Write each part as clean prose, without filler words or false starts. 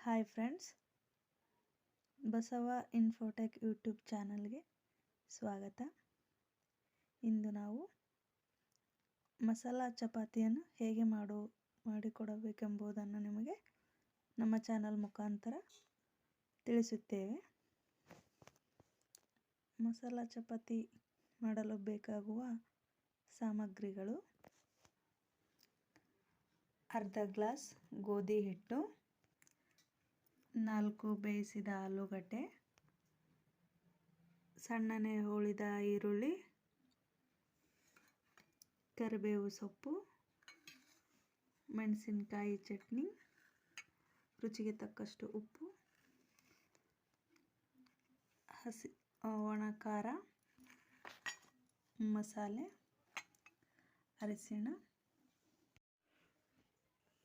Hi friends, Basava Infotech YouTube ಚಾನಲ್ಗೆ ಸ್ವಾಗತ. ಇಂದು ನಾವು ಮಸಾಲಾ ಚಪಾತಿಯನ್ನು ಹೇಗೆ ಮಾಡಿಕೊಡಬೇಕೆಂಬುದನ್ನು ನಿಮಗೆ ನಮ್ಮ ಚಾನಲ್ ಮುಖಾಂತರ ತಿಳಿಸುತ್ತೇವೆ. ಮಸಾಲಾ ಚಪಾತಿ ಮಾಡಲು ಬೇಕಾಗುವ ಸಾಮಗ್ರಿಗಳು: ಅರ್ಧ ಗ್ಲಾಸ್ ಗೋಧಿ ಹಿಟ್ಟು, 4 ಬೇಯಿಸಿದ ಆಲೂಗಡ್ಡೆ, ಸಣ್ಣನೆ ಹುರಿದ ಈರುಳ್ಳಿ, ಕರಿಬೇವು ಸೊಪ್ಪು, ಮೆಣಸಿನಕಾಯಿ ಚಟ್ನಿ, ರುಚಿಗೆ ತಕ್ಕಷ್ಟು ಉಪ್ಪು, ಒಣ ಖಾರ, ಮಸಾಲೆ, ಅರಿಶಿಣ.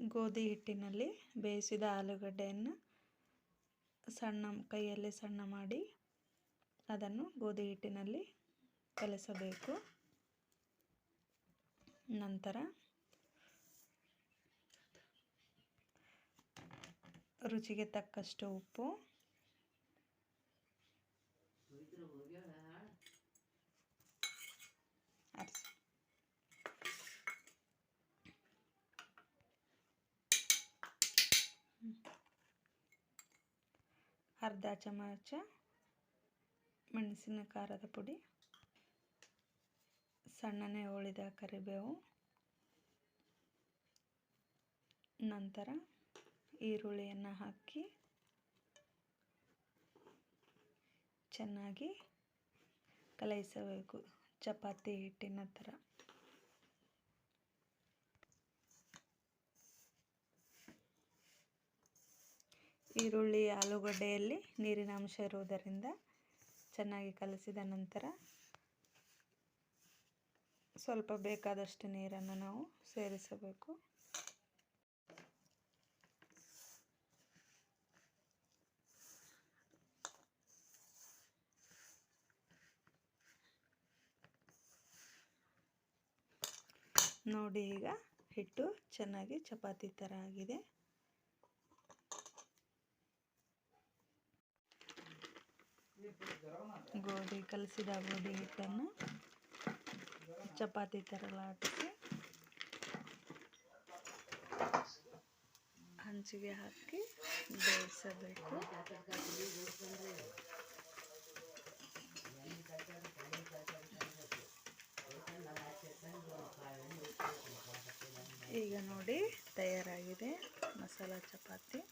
ಗೋಧಿ ಹಿಟ್ಟಿನಲ್ಲಿ ಬೇಯಿಸಿದ ಆಲೂಗಡ್ಡೆಯನ್ನು ಕೈಯಲ್ಲಿ ಸಣ್ಣ ಮಾಡಿ ಅದನ್ನು ಗೋಧಿ ಹಿಟ್ಟಿನಲ್ಲಿ ಕಲಸಬೇಕು. ನಂತರ ರುಚಿಗೆ ತಕ್ಕಷ್ಟು ಉಪ್ಪು, ಅರ್ಧ ಚಮಚ ಮೆಣಸಿನ ಖಾರದ ಪುಡಿ, ಸಣ್ಣನೆ ಹುರಿದ ಕರಿಬೇವು. ನಂತರ ಈರುಳ್ಳಿಯನ್ನು ಹಾಕಿ ಚೆನ್ನಾಗಿ ಕಲಸಬೇಕು, ಚಪಾತಿ ಹಿಟ್ಟಿನ ಥರ. ಈರುಳ್ಳಿ ಆಲೂಗಡ್ಡೆಯಲ್ಲಿ ನೀರಿನ ಅಂಶ ಇರುವುದರಿಂದ ಚೆನ್ನಾಗಿ ಕಲಸಿದ ನಂತರ ಸ್ವಲ್ಪ ಬೇಕಾದಷ್ಟು ನೀರನ್ನು ನಾವು ಸೇರಿಸಬೇಕು. ನೋಡಿ, ಈಗ ಹಿಟ್ಟು ಚೆನ್ನಾಗಿ ಚಪಾತಿ ಥರ ಆಗಿದೆ. ಕಲಸಿದ ಗೋಧಿ ಹಿಟ್ಟನ್ನು ಚಪಾತಿ ಥರ ಲಾಟಿಸಿ ಹಂಚಿಗೆ ಹಾಕಿ ಬೇಯಿಸಬೇಕು. ಈಗ ನೋಡಿ, ತಯಾರಾಗಿದೆ ಮಸಾಲಾ ಚಪಾತಿ.